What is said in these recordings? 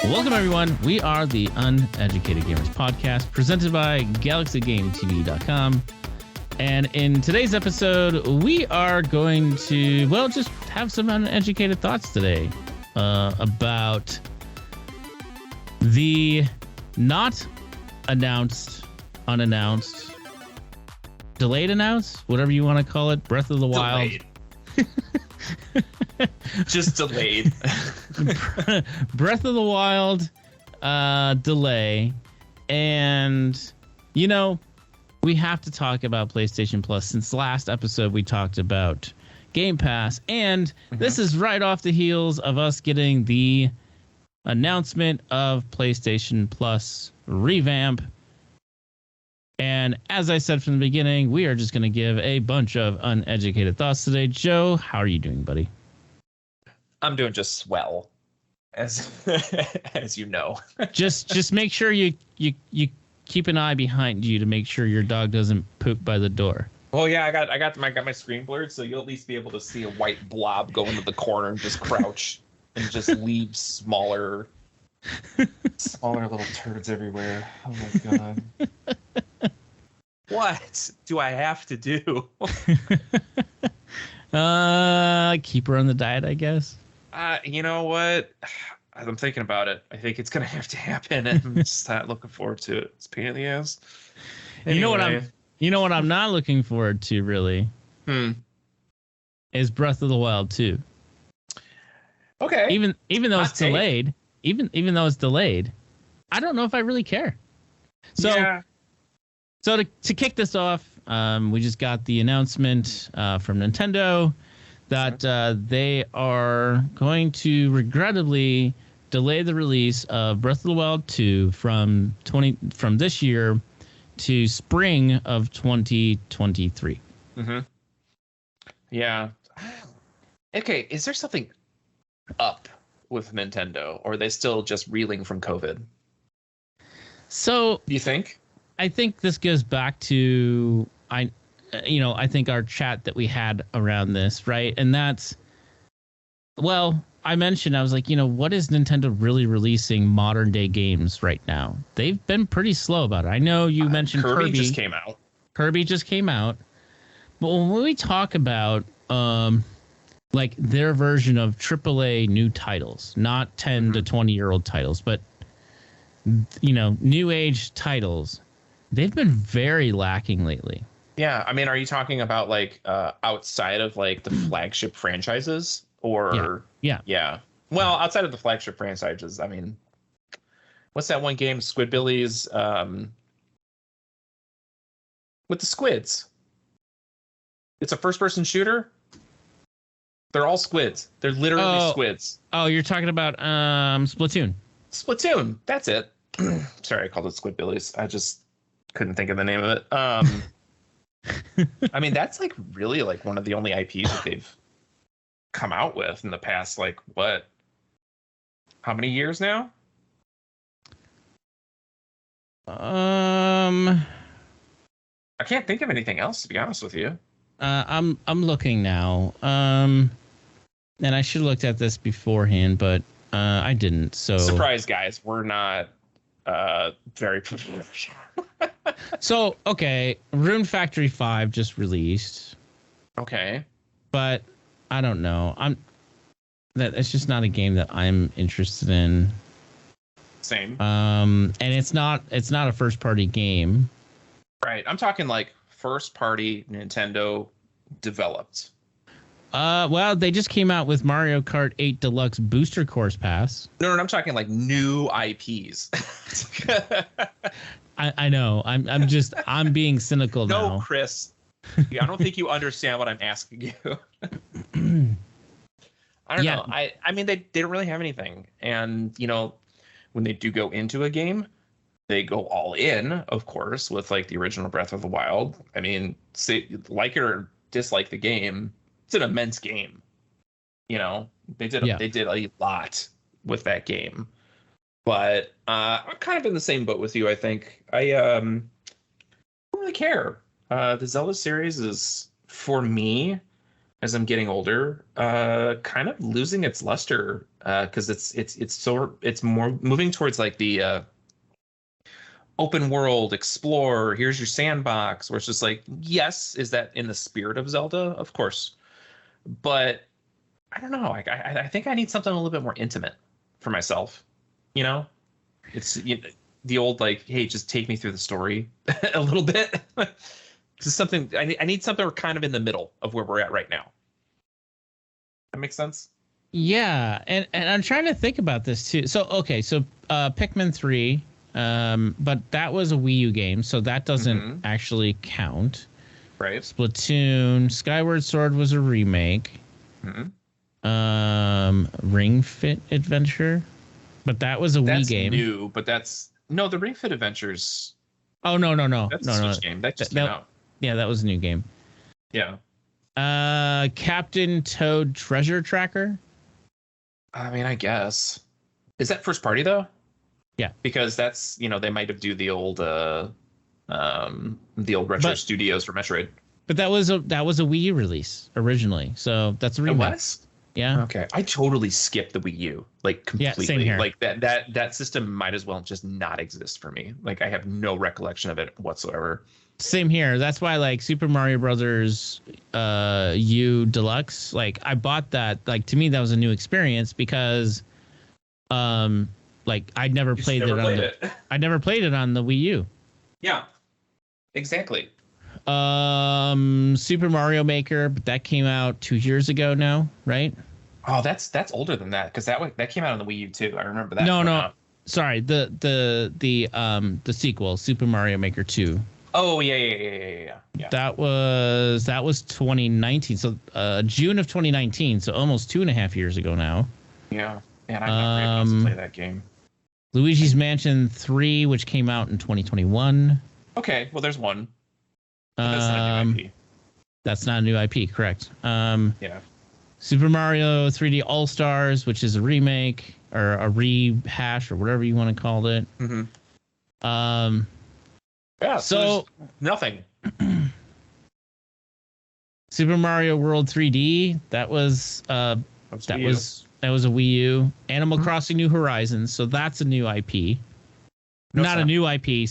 Welcome, everyone. We are the Uneducated Gamers podcast presented by GalaxyGameTV.com. And in today's episode, we are going to, well, just have some uneducated thoughts today about the not announced, unannounced, delayed announced, whatever you want to call it, Breath of the Wild. Just delayed. Breath of the Wild delay. And, you know, we have to talk about PlayStation Plus. Since last episode, we talked about Game Pass. And this is right off the heels of us getting the announcement of PlayStation Plus Revamp. And as I said from the beginning, we are just going to give a bunch of uneducated thoughts today. Joe, how are you doing, buddy? I'm doing just swell, as you know. just make sure you keep an eye behind you to make sure your dog doesn't poop by the door. Well, yeah, I got my screen blurred, so you'll at least be able to see a white blob go into the corner and just crouch and just leave smaller little turds everywhere. Oh my god. What do I have to do? Keep her on the diet, I guess. You know what? I'm thinking about it. I think it's gonna have to happen, and I'm just not looking forward to it. It's a pain in the ass. Anyway. You know what I'm not looking forward to, really? Is Breath of the Wild 2. Okay. Even though it's delayed, even though it's delayed, I don't know if I really care. So yeah. So to kick this off, we just got the announcement from Nintendo that they are going to regrettably delay the release of Breath of the Wild 2 from this year to spring of 2023. Yeah. Okay, is there something up with Nintendo, or are they still just reeling from COVID? So, you think? I think this goes back to I think our chat that we had around this, right? And that's, well, I mentioned, I was like, what is Nintendo really releasing modern day games right now? They've been pretty slow about it. I know you mentioned Kirby just came out. Kirby just came out. But when we talk about like their version of AAA new titles, not 10 to 20-year-old titles, but new age titles, they've been very lacking lately. Yeah, I mean, are you talking about like outside of like the flagship franchises, or yeah? Well, outside of the flagship franchises, I mean, what's that one game, Squidbillies, with the squids? It's a first-person shooter. They're all squids. They're literally squids. Oh, you're talking about Splatoon. Splatoon. That's it. Sorry, I called it Squidbillies. I just couldn't think of the name of it. I mean, that's like really like one of the only IPs that they've come out with in the past, like, what? How many years now? I can't think of anything else, to be honest with you. I'm looking now. And I should have looked at this beforehand, but I didn't. So surprise, guys, we're not very So, okay, Rune Factory 5 just released. Okay. But I don't know. It's just not a game that I'm interested in. Same. And it's not a first party game. Right. I'm talking like first party Nintendo developed. Well, they just came out with Mario Kart 8 Deluxe Booster Course Pass. No, I'm talking like new IPs. I know. I'm being cynical now. No, Chris. I don't think you understand what I'm asking you. I don't know. I mean, they don't really have anything. And, when they do go into a game, they go all in, of course, with like the original Breath of the Wild. I mean, say, like it or dislike the game, it's an immense game. They did a lot with that game. But I'm kind of in the same boat with you, I think. I don't really care. The Zelda series is, for me, as I'm getting older, kind of losing its luster, because it's more moving towards like the open world explore. Here's your sandbox, where it's just like, yes, is that in the spirit of Zelda? Of course, but I don't know. I think I need something a little bit more intimate for myself. You know, it's the old like, hey, just take me through the story a little bit. Just something I need something we're kind of in the middle of where we're at right now. That makes sense. Yeah, and I'm trying to think about this too. So okay, so Pikmin 3, but that was a Wii U game, so that doesn't actually count. Right. Splatoon, Skyward Sword was a remake. Ring Fit Adventure, but that was a Wii game. That's new, but that's no, the Ring Fit Adventures. Oh no. That's a Switch game. That just came out. Yeah, that was a new game. Yeah. Captain Toad Treasure Tracker. I mean, I guess. Is that first party though? Yeah. Because that's, they might have do the old Retro Studios for Metroid. But that was a Wii U release originally. So that's a remake. It was? Yeah. Okay. I totally skipped the Wii U, like completely. Yeah, same here. Like that system might as well just not exist for me. Like I have no recollection of it whatsoever. Same here. That's why like Super Mario Brothers U Deluxe, like I bought that, like to me that was a new experience because like I'd never played it. I never played it on the Wii U. Yeah. Exactly. Super Mario Maker, but that came out 2 years ago now, right? Oh, that's older than that because that came out on the Wii U too. I remember that. No. Sorry, the sequel, Super Mario Maker 2. Oh yeah. That was 2019. So June of 2019. So almost 2.5 years ago now. Yeah, and I'm not ready to play that game. Luigi's Mansion 3, which came out in 2021. Okay, well there's one. That's not a new IP. That's not a new IP, correct? Yeah. Super Mario 3D All Stars, which is a remake or a rehash or whatever you want to call it. Yeah, so nothing. Super Mario World 3D, that was a Wii U. Animal Crossing New Horizons, so that's a new IP. Not a new IP,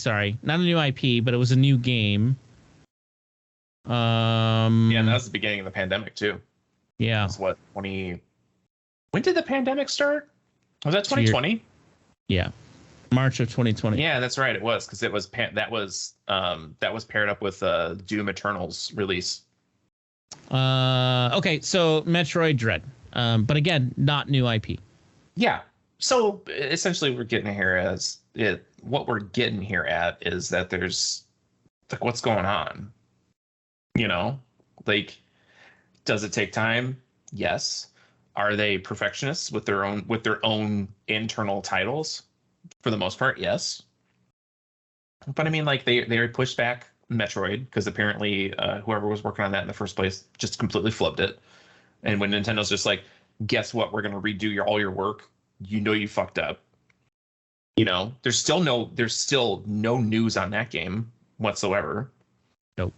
but it was a new game. Yeah, and that was the beginning of the pandemic too. Yeah. That's what, when did the pandemic start? Was that 2020? Yeah. March of 2020. Yeah, that's right. It was because that was paired up with Doom Eternal's release. Okay, so Metroid Dread, but again, not new IP. Yeah. So essentially, what we're getting here at is that there's like, what's going on? Like, does it take time? Yes. Are they perfectionists with their own internal titles? For the most part, yes. But I mean, like they pushed back Metroid because apparently whoever was working on that in the first place just completely flipped it. And when Nintendo's just like, guess what? We're gonna redo all your work. You fucked up. There's still no news on that game whatsoever. Nope.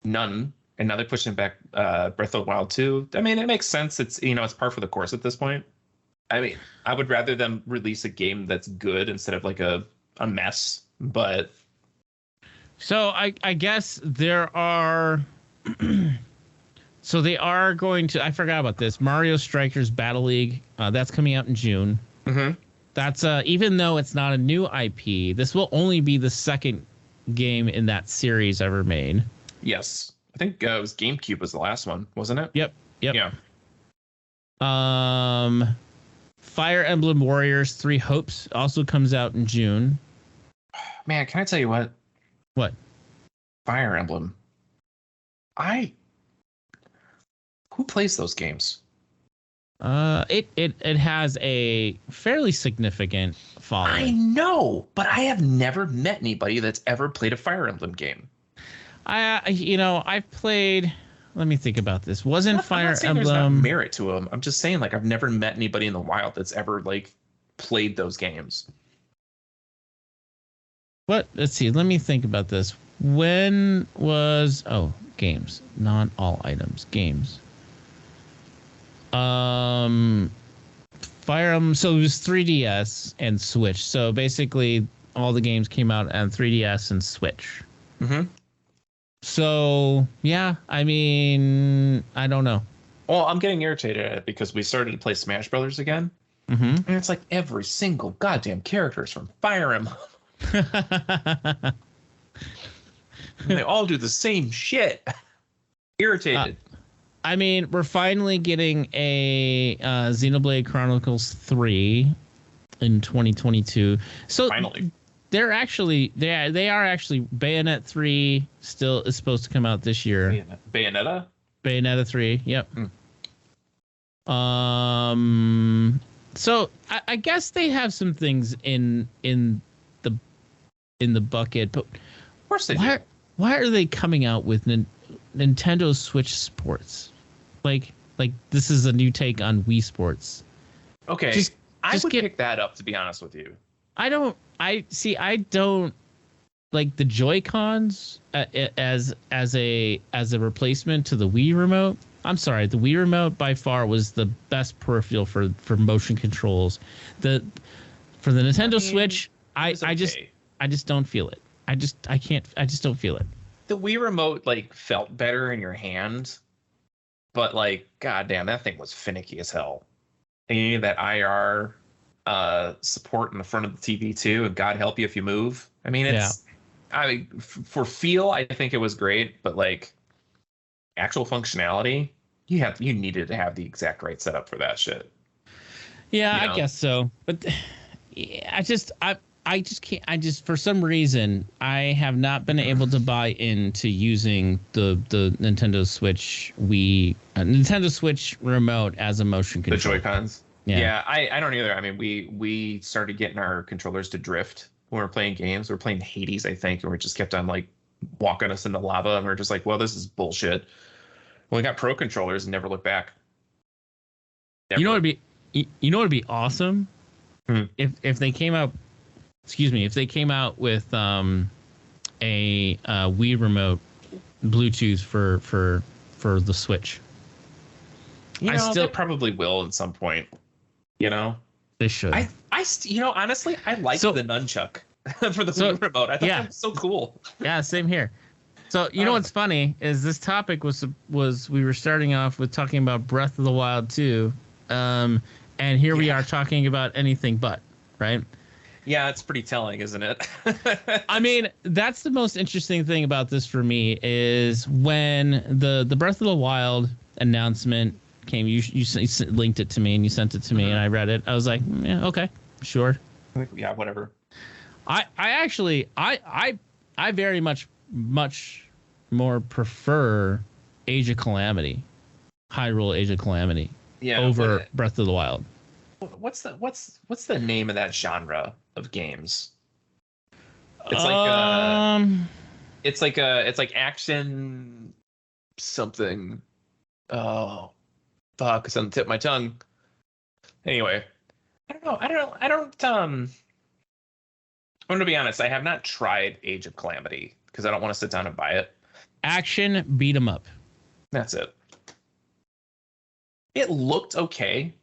None. And now they're pushing back Breath of the Wild 2. I mean, it makes sense. It's it's par for the course at this point. I mean, I would rather them release a game that's good instead of like a mess. But so I guess there are. So they are going to. I forgot about this. Mario Strikers Battle League. That's coming out in June. That's even though it's not a new IP, this will only be the second game in that series ever made. Yes, I think it was GameCube was the last one, wasn't it? Yep. Yeah. Fire Emblem Warriors 3 Hopes also comes out in June. Man, can I tell you what? What? Fire Emblem. Who plays those games? It has a fairly significant following. I know, but I have never met anybody that's ever played a Fire Emblem game. I've played. Let me think about this. Fire Emblem? There's not merit to them. I'm just saying, like, I've never met anybody in the wild that's ever like played those games. What? Let's see. Let me think about this. When was games? Not all items. Games. Fire Emblem. So it was 3DS and Switch. So basically, all the games came out on 3DS and Switch. Mm-hmm. So yeah, I mean, I don't know. Well, I'm getting irritated at it because we started to play Smash Brothers again, Mm-hmm. and it's like every single goddamn character is from Fire Emblem. And they all do the same shit. Irritated. I mean, we're finally getting a Xenoblade Chronicles 3 in 2022. So Finally. they are actually Bayonetta 3 still is supposed to come out this year. Bayonetta? Bayonetta 3, yep. So I guess they have some things in the bucket, but Of course they do. Why are they coming out with Nintendo Switch Sports? Like this is a new take on Wii Sports. Okay, I would pick that up, to be honest with you. I don't like the Joy-Cons as a replacement to the Wii remote. I'm sorry, the Wii remote by far was the best peripheral for motion controls. For the Nintendo Switch, I just don't feel it. I just don't feel it. The Wii remote like felt better in your hand, but like, goddamn, that thing was finicky as hell. And you need that IR support in the front of the TV too, and God help you if you move. I mean, for feel, I think it was great, but like actual functionality, you needed to have the exact right setup for that shit. Yeah, I guess so. But yeah, I just can't. For some reason, I have not been able to buy into using the Nintendo Switch Nintendo Switch remote as a motion control. The Joy-Cons. Yeah, I don't either. I mean, we started getting our controllers to drift when we were playing games. We were playing Hades, I think, and we just kept on like walking us into lava, and we are just like, well, this is bullshit. Well, we got pro controllers and never looked back. Never. You know what'd be awesome? If they came out. Excuse me, if they came out with a Wii remote Bluetooth for the Switch. They probably will at some point. They should. Honestly, I like the nunchuck for the Wii remote. I thought that was so cool. Yeah, same here. So you know what's funny is this topic was we were starting off with talking about Breath of the Wild 2, and here we are talking about anything but, right? Yeah, it's pretty telling, isn't it? I mean, that's the most interesting thing about this for me is when the Breath of the Wild announcement came. You linked it to me and you sent it to me and I read it. I was like, yeah, okay, sure. Yeah, whatever. I very much more prefer Age of Calamity, Hyrule Age of Calamity, over Breath of the Wild. What's the name of that genre of games? It's like action something. Oh, fuck! It's on the tip of my tongue. Anyway, I don't know. I'm gonna be honest. I have not tried Age of Calamity because I don't want to sit down and buy it. Action beat 'em up. That's it. It looked okay.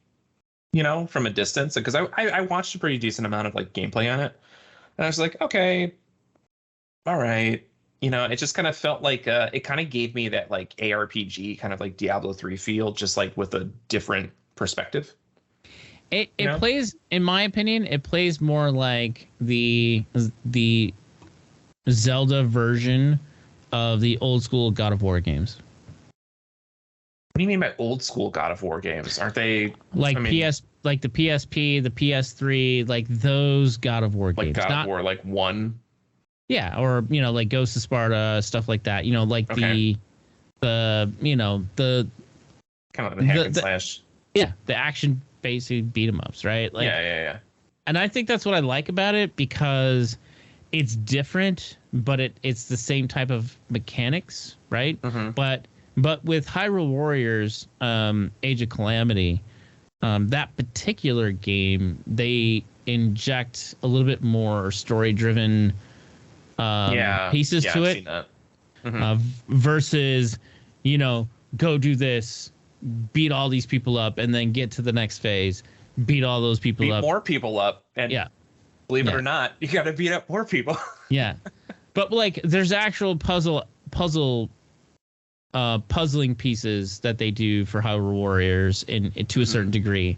From a distance, because I watched a pretty decent amount of like gameplay on it, and I was like, okay, all right. It just kind of felt like it kind of gave me that like ARPG kind of like Diablo 3 feel, just like with a different perspective. It plays, in my opinion, it plays more like the Zelda version of the old school God of War games. What do you mean by old school God of War games? Aren't they like like the PSP, the PS3, like those God of War games? Like God of War, like 1. Yeah, or like Ghost of Sparta, stuff like that. Like the kind of the hack and slash. Yeah, the action based beat 'em ups, right? Like, yeah. And I think that's what I like about it because it's different, but it's the same type of mechanics, right? Mm-hmm. But with Hyrule Warriors, Age of Calamity, that particular game, they inject a little bit more story-driven pieces to I've it. seen that. Mm-hmm. Versus, go do this, beat all these people up, and then get to the next phase, beat all those people beat up, more people up, and believe it or not, you got to beat up more people. Yeah, but like there's actual puzzling pieces that they do for Hyrule Warriors in to a certain degree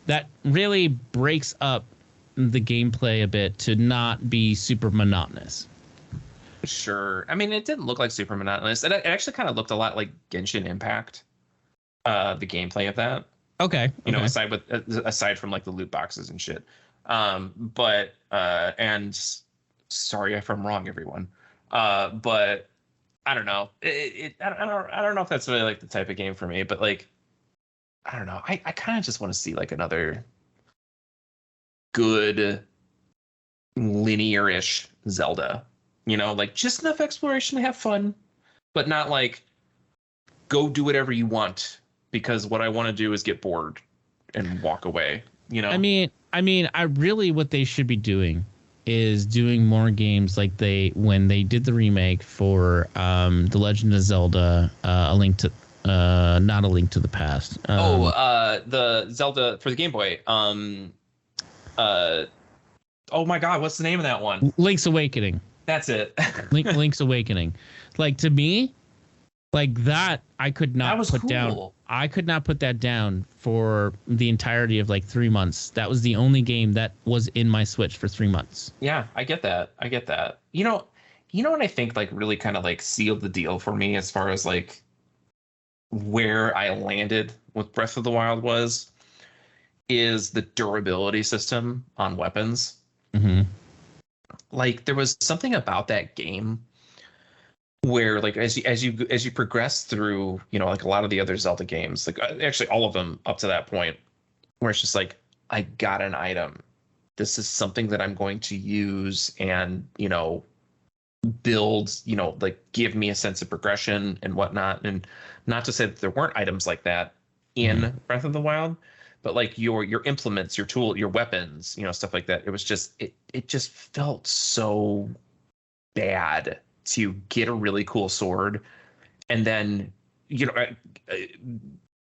that really breaks up the gameplay a bit to not be super monotonous. Sure. I mean, it didn't look like super monotonous. It actually kind of looked a lot like Genshin Impact, the gameplay of that. Okay. You know, aside from like the loot boxes and shit. But and sorry if I'm wrong, everyone. But I don't know. I don't know if that's really like the type of game for me. But like, I don't know. I kind of just want to see like another good linear-ish Zelda. You know, like just enough exploration to have fun, but not like go do whatever you want because what I want to do is get bored and walk away. You know, I really what they should be doing is doing more games like when they did the remake for The Legend of Zelda, not A Link to the Past. The Zelda for the Game Boy. Oh my God, what's the name of that one? Link's Awakening. That's it. Link's Awakening. Like to me, like that I could not put down. I could not put that down for the entirety of like 3 months. That was the only game that was in my Switch for 3 months. Yeah, I get that. You know what I think like really kind of like sealed the deal for me as far as like where I landed with Breath of the Wild is the durability system on weapons. Mm-hmm. Like there was something about that game where like as you progress through, you know, like a lot of the other Zelda games, like actually all of them up to that point, where it's just like I got an item. This is something that I'm going to use and, you know, build, you know, like give me a sense of progression and whatnot. And not to say that there weren't items like that in Breath of the Wild, but like your implements, your tool, your weapons, you know, stuff like that. It was just it just felt so bad to get a really cool sword and then, you know,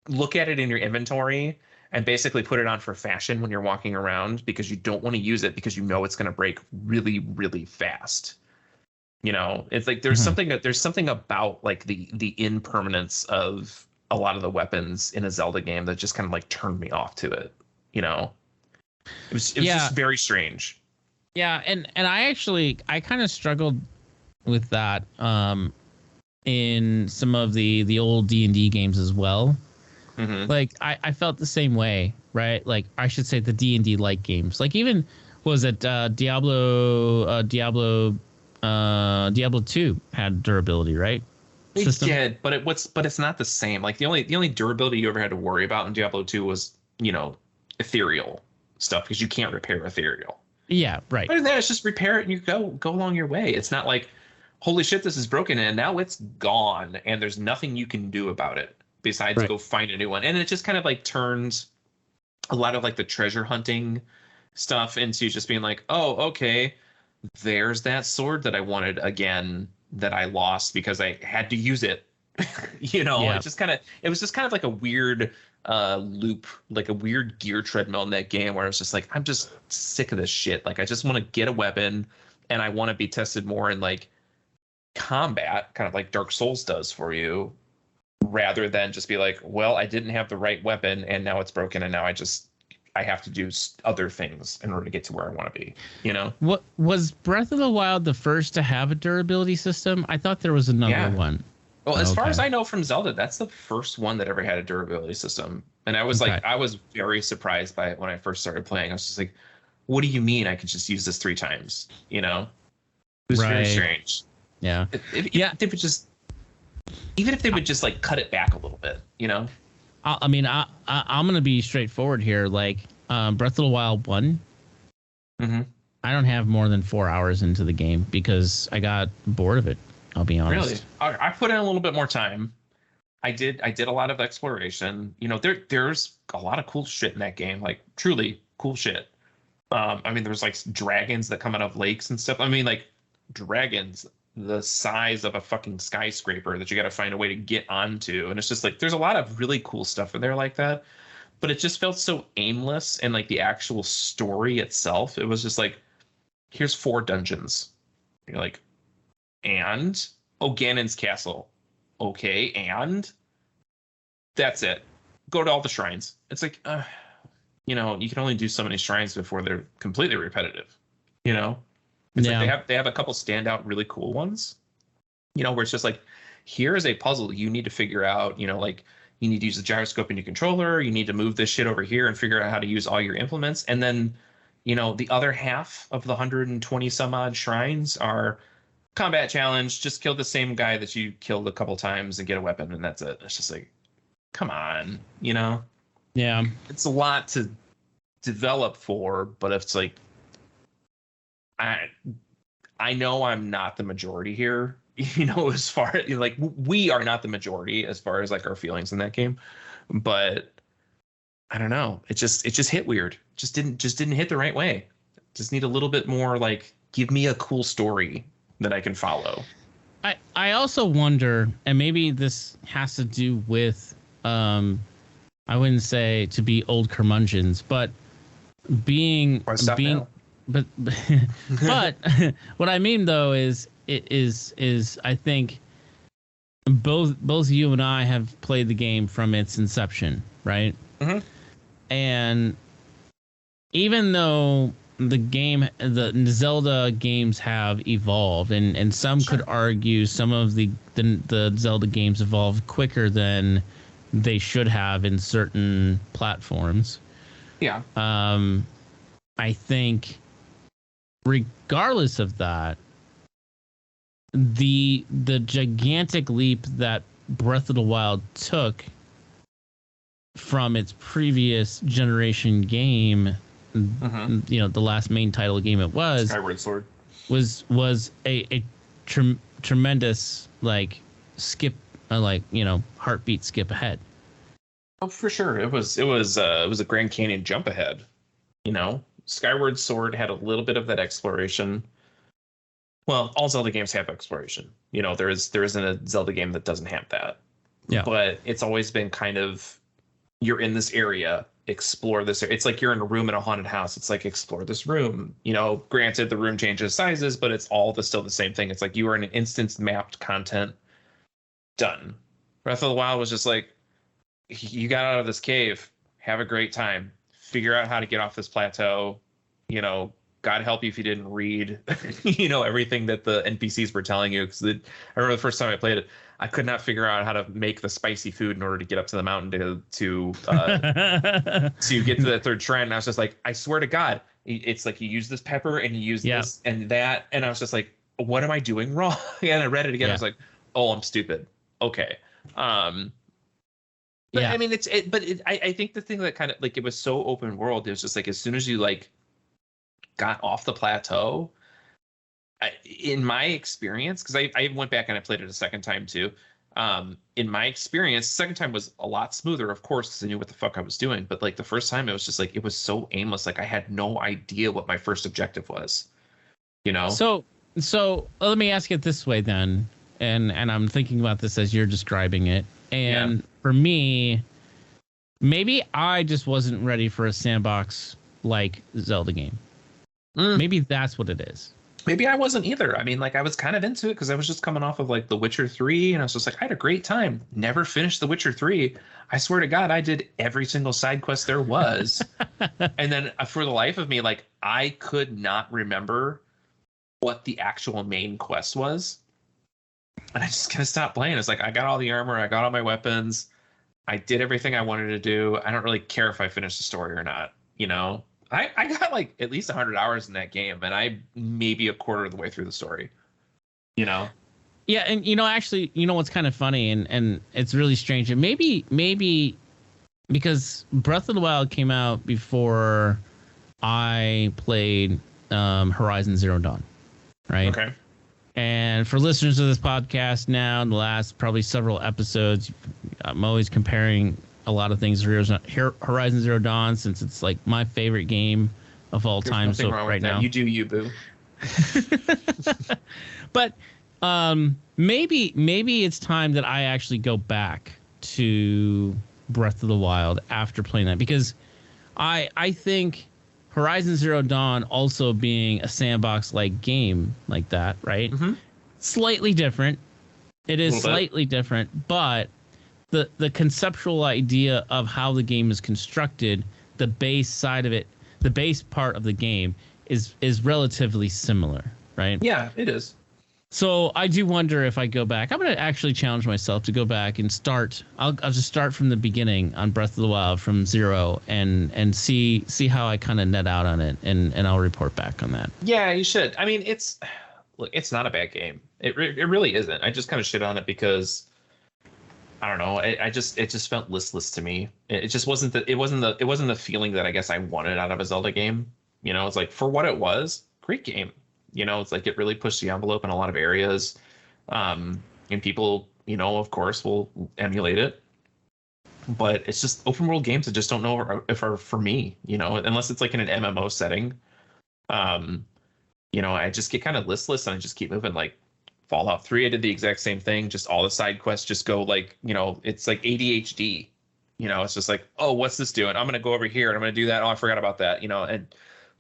look at it in your inventory and basically put it on for fashion when you're walking around because you don't want to use it because you know it's going to break really, really fast. You know, it's like there's something about like the impermanence of a lot of the weapons in a Zelda game that just kind of like turned me off to it. You know, it was just very strange. Yeah, and I kind of struggled with that in some of the old D&D games as well. Mm-hmm. Like I felt the same way, right? Like I should say the D&D like games. Like even was it Diablo 2 had durability, right? It did, but it's not the same. Like the only durability you ever had to worry about in Diablo 2 was, you know, ethereal stuff because you can't repair ethereal. Yeah, right. But then it's just repair it and you go along your way. It's not like, holy shit, this is broken and now it's gone and there's nothing you can do about it besides go find a new one. And it just kind of like turns a lot of like the treasure hunting stuff into just being like, oh, okay, there's that sword that I wanted again that I lost because I had to use it. You know, it was just kind of like a weird loop, like a weird gear treadmill in that game where I was just like, I'm just sick of this shit. Like I just want to get a weapon and I want to be tested more in like combat, kind of like Dark Souls does for you, rather than just be like, well, I didn't have the right weapon and now it's broken and now I have to do other things in order to get to where I want to be, you know? What was Breath of the Wild the first to have a durability system? I thought there was another one. Well, as far as I know from Zelda, that's the first one that ever had a durability system. And I was like, I was very surprised by it when I first started playing. I was just like, what do you mean I could just use this 3 times? You know? It was very strange. Yeah. If they would just, even if they would just like cut it back a little bit, you know? I'm going to be straightforward here. Like Breath of the Wild 1, I don't have more than 4 hours into the game because I got bored of it. I'll be honest. Really? I put in a little bit more time. I did a lot of exploration. You know, there's a lot of cool shit in that game, like truly cool shit. I mean, there's like dragons that come out of lakes and stuff. I mean, like dragons the size of a fucking skyscraper that you got to find a way to get onto. And it's just like there's a lot of really cool stuff in there like that, but it just felt so aimless. And like the actual story itself, it was just like, here's 4 dungeons. You're like, and oh, Ganon's castle. Okay, and that's it. Go to all the shrines. It's like, you know, you can only do so many shrines before they're completely repetitive. You know, it's like they have a couple standout, really cool ones. You know, where it's just like, here is a puzzle you need to figure out. You know, like you need to use the gyroscope in your controller. You need to move this shit over here and figure out how to use all your implements. And then, you know, the other half of the 120 some odd shrines are combat challenge. Just kill the same guy that you killed a couple times and get a weapon, and that's it. It's just like, come on, you know? Yeah. It's a lot to develop for, but it's like, I know I'm not the majority here, you know, as far as like we are not the majority as far as like our feelings in that game, but I don't know. It just hit weird. Just didn't hit the right way. Just need a little bit more like, give me a cool story that I can follow. I also wonder, and maybe this has to do with I wouldn't say to be old curmudgeons, but being but what I mean though is I think both you and I have played the game from its inception, right? Mm-hmm. And even though the Zelda games have evolved, and some could argue some of the Zelda games evolved quicker than they should have in certain platforms. Yeah. I think regardless of that, the gigantic leap that Breath of the Wild took from its previous generation game, you know, the last main title game it was Skyward Sword was a tremendous like skip, like, you know, heartbeat skip ahead. Oh, for sure. It was a Grand Canyon jump ahead. You know, Skyward Sword had a little bit of that exploration. Well, all Zelda games have exploration. You know, there isn't a Zelda game that doesn't have that. Yeah. But it's always been kind of, you're in this area, explore this. It's like you're in a room in a haunted house. It's like, explore this room. You know, granted, the room changes sizes, but it's all still the same thing. It's like you are in an instance mapped content. Done. Breath of the Wild was just like, you got out of this cave, have a great time, figure out how to get off this plateau. You know, God help you if you didn't read, you know, everything that the NPCs were telling you. Because I remember the first time I played it, I could not figure out how to make the spicy food in order to get up to the mountain to get to the third shrine. And I was just like, I swear to God, it's like you use this pepper and you use this and that, and I was just like, what am I doing wrong? And I read it again. I was like, oh, I'm stupid. Okay. But I mean, I think the thing that kind of like, it was so open world. It was just like, as soon as you like got off the plateau, in my experience, because I went back and I played it a second time too. In my experience, the second time was a lot smoother, of course, because I knew what the fuck I was doing. But like the first time, it was just like, it was so aimless. Like I had no idea what my first objective was, you know? So let me ask it this way then. And I'm thinking about this as you're describing it. And for me, maybe I just wasn't ready for a sandbox like Zelda game. Maybe that's what it is. Maybe I wasn't either. I mean, like I was kind of into it because I was just coming off of like The Witcher 3, and I was just like, I had a great time. Never finished The Witcher 3. I swear to God, I did every single side quest there was. And then for the life of me, like I could not remember what the actual main quest was. And I just kind of stopped playing. It's like, I got all the armor, I got all my weapons, I did everything I wanted to do. I don't really care if I finish the story or not, you know? I got like at least 100 hours in that game, and I maybe a quarter of the way through the story, you know? Yeah, and you know, actually, you know what's kind of funny, and it's really strange, and maybe because Breath of the Wild came out before I played Horizon Zero Dawn, right? Okay. And for listeners of this podcast now, in the last probably several episodes, I'm always comparing a lot of things to Horizon Zero Dawn, since it's like my favorite game of all time. So right now, you do you, boo. But Maybe it's time that I actually go back to Breath of the Wild after playing that, because I think Horizon Zero Dawn also being a sandbox like game like that, right? Mm-hmm. Slightly different. It is slightly different, but the conceptual idea of how the game is constructed, the base side of it, the base part of the game is relatively similar, right? Yeah, it is. So I do wonder if I go back. I'm going to actually challenge myself to go back and start. I'll just start from the beginning on Breath of the Wild from zero and see how I kind of net out on it, and I'll report back on that. Yeah, you should. I mean, it's not a bad game. It really isn't. I just kind of shit on it because I don't know. It just felt listless to me. It just wasn't the feeling that I guess I wanted out of a Zelda game. You know, it's like, for what it was, great game. You know, it's like it really pushed the envelope in a lot of areas. And people, you know, of course, will emulate it. But it's just open world games that just don't know if are for me, you know, unless it's like in an MMO setting. You know, I just get kind of listless and I just keep moving. Like Fallout 3, I did the exact same thing. Just all the side quests just go like, you know, it's like ADHD. You know, it's just like, oh, what's this doing? I'm going to go over here and I'm going to do that. Oh, I forgot about that. You know, and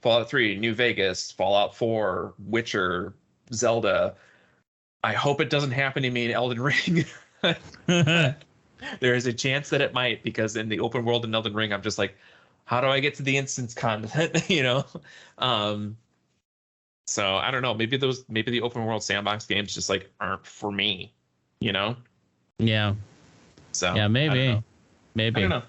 Fallout 3, New Vegas, Fallout 4, Witcher, Zelda. I hope it doesn't happen to me in Elden Ring. There is a chance that it might, because in the open world in Elden Ring, I'm just like, how do I get to the instance content? You know? So I don't know. Maybe the open world sandbox games just like aren't for me, you know? Yeah. So yeah, maybe. I don't know.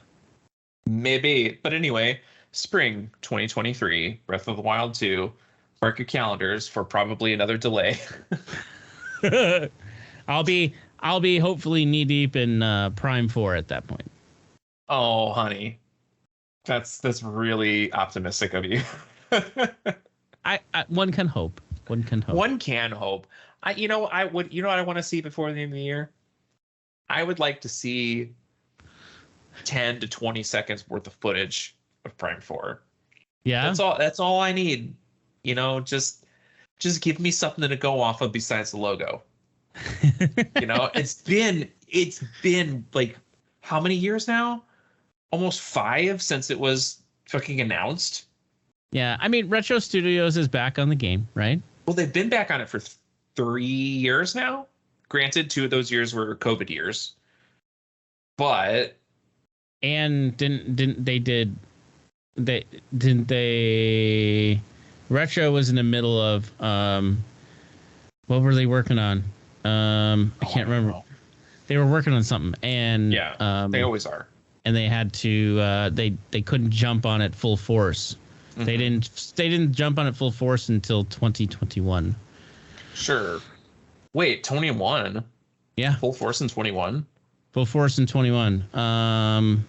Maybe. But anyway, spring 2023, Breath of the Wild 2. Mark your calendars for probably another delay. I'll be hopefully knee deep in Prime 4 at that point. Oh, honey. That's really optimistic of you. I one can hope. One can hope. I would, what I want to see before the end of the year? I would like to see 10 to 20 seconds worth of footage of Prime 4. Yeah. That's all I need. You know, just give me something to go off of besides the logo. You know, it's been like how many years now? Almost 5 since it was fucking announced. Yeah, I mean, Retro Studios is back on the game, right? Well, they've been back on it for 3 years now. Granted, 2 of those years were COVID years. But didn't they Retro was in the middle of what were they working on? I can't remember. They were working on something, and they always are. And they had to they couldn't jump on it full force. Mm-hmm. They didn't jump on it full force until 2021. Sure. Wait, 21? Yeah. Full force in 21? Full force in 21.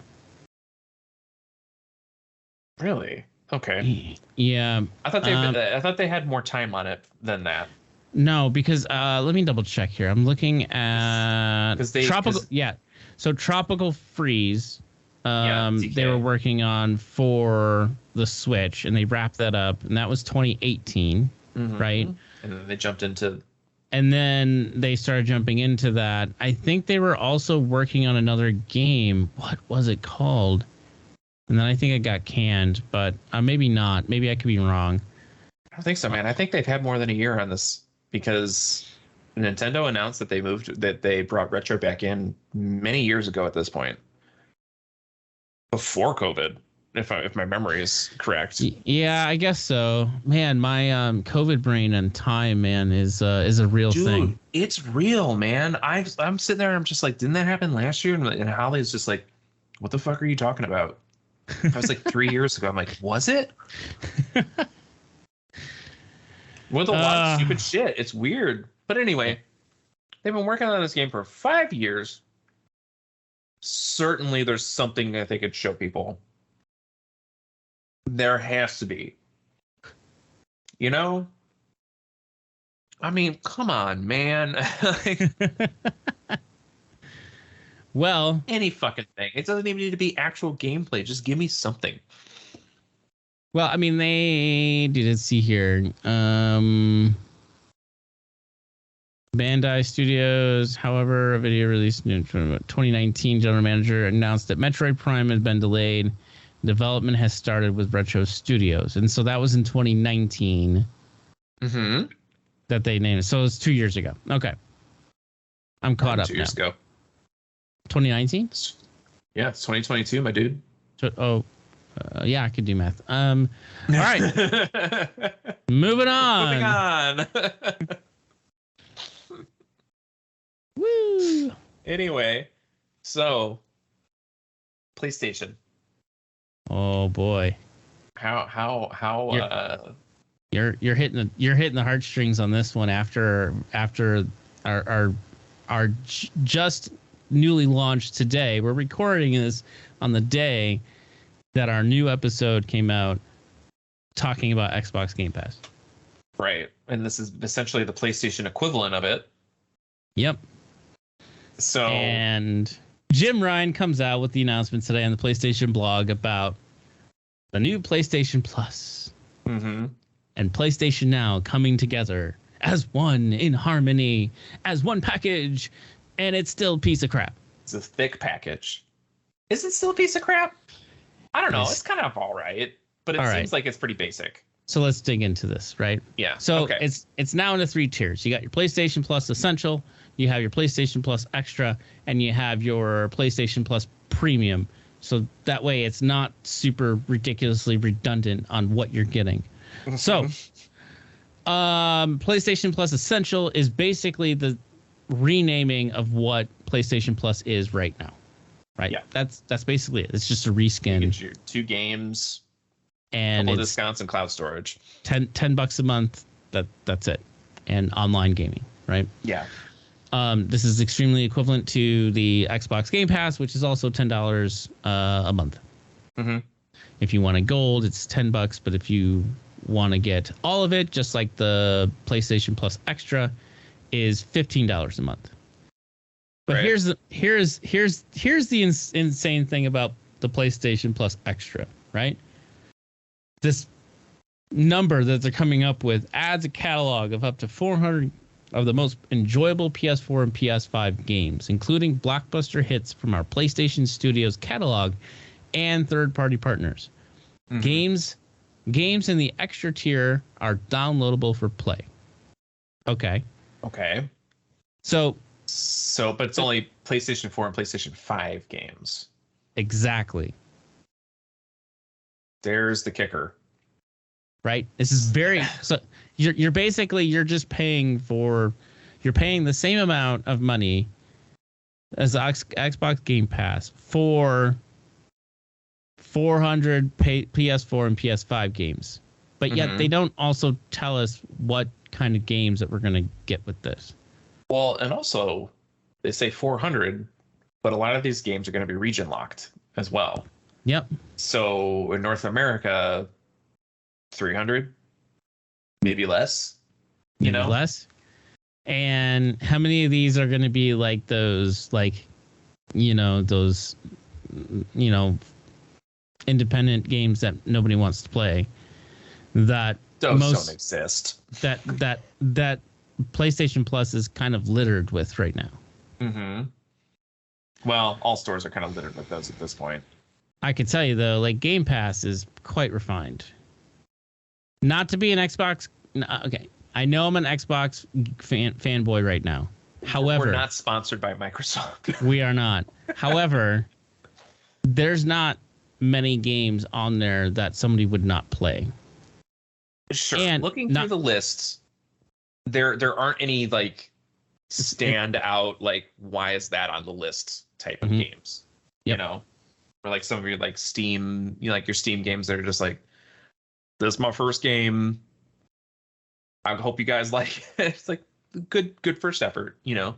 Really? Okay. Yeah. I thought they had more time on it than that. No, because let me double check here. I'm looking at Tropical. Yeah. So Tropical Freeze. They were working on for the Switch, and they wrapped that up, and that was 2018, right? And then they jumped into. And then they started jumping into that. I think they were also working on another game. What was it called? And then I think it got canned, but maybe not. Maybe I could be wrong. I don't think so, man. I think they've had more than a year on this, because Nintendo announced that they brought Retro back in many years ago at this point. Before COVID, if my memory is correct. Yeah, I guess so. Man, my COVID brain and time, man, is a real thing. It's real, man. I'm sitting there and I'm just like, didn't that happen last year? And Holly's just like, what the fuck are you talking about? I was like 3 years ago. I'm like, was it? With a lot of stupid shit. It's weird. But anyway, they've been working on this game for 5 years. Certainly there's something that they could show people. There has to be. You know? I mean, come on, man. Well, any fucking thing. It doesn't even need to be actual gameplay. Just give me something. Well, I mean, they didn't see here. Bandai Studios, however, a video released in 2019 general manager announced that Metroid Prime has been delayed. Development has started with Retro Studios. And so that was in 2019 that they named it. So it was 2 years ago. Okay. I'm caught up 2 years ago. 2019? Yeah, it's 2022, my dude. Yeah, I could do math. All right. Moving on. Woo. Anyway, so PlayStation. Oh boy. You're hitting the heartstrings on this one after our just newly launched today. We're recording this on the day that our new episode came out talking about Xbox Game Pass. Right. And this is essentially the PlayStation equivalent of it. Yep. So, and Jim Ryan comes out with the announcement today on the PlayStation blog about the new PlayStation Plus and PlayStation Now coming together as one in harmony, as one package, and it's still a piece of crap. It's a thick package. Is it still a piece of crap? I don't know. It's kind of all right, but it seems like it's pretty basic. So let's dig into this, right? Yeah. So it's now into 3 tiers. You got your PlayStation Plus Essential, you have your PlayStation Plus Extra, and you have your PlayStation Plus Premium. So that way it's not super ridiculously redundant on what you're getting. So PlayStation Plus Essential is basically the renaming of what PlayStation Plus is right now. Right? Yeah. That's basically it. It's just a reskin. You get your 2 games, and couple discounts and cloud storage. $10 a month. That's it. And online gaming, right? Yeah. This is extremely equivalent to the Xbox Game Pass, which is also $10 a month. If you want a gold, it's $10, but if you want to get all of it, just like the PlayStation Plus Extra, is $15 a month. But here's the insane thing about the PlayStation Plus Extra, right? This number that they're coming up with adds a catalog of up to 400 of the most enjoyable PS4 and PS5 games, including blockbuster hits from our PlayStation Studios catalog and third-party partners. Games in the extra tier are downloadable for play. Okay. So, but it's only PlayStation 4 and PlayStation 5 games. Exactly. There's the kicker. Right? This is very so you're basically just paying the same amount of money as Xbox Game Pass for 400 PS4 and PS5 games. But yet they don't also tell us what kind of games that we're going to get with this. Well, and also they say 400, but a lot of these games are going to be region locked as well. Yep. So in North America, 300, maybe less. Less. And how many of these are going to be like those, independent games that nobody wants to play? That don't exist. That PlayStation Plus is kind of littered with right now. Well, all stores are kind of littered with those at this point. I can tell you though, like Game Pass is quite refined. Not to be an Xbox. Okay, I know I'm an Xbox fanboy right now. However, we're not sponsored by Microsoft. We are not. However, there's not many games on there that somebody would not play. Sure. And looking through the lists, there aren't any stand out why is that on the list type of games. Yep. Or some of your Steam, your Steam games that are just this is my first game. I hope you guys like it. It's good first effort, I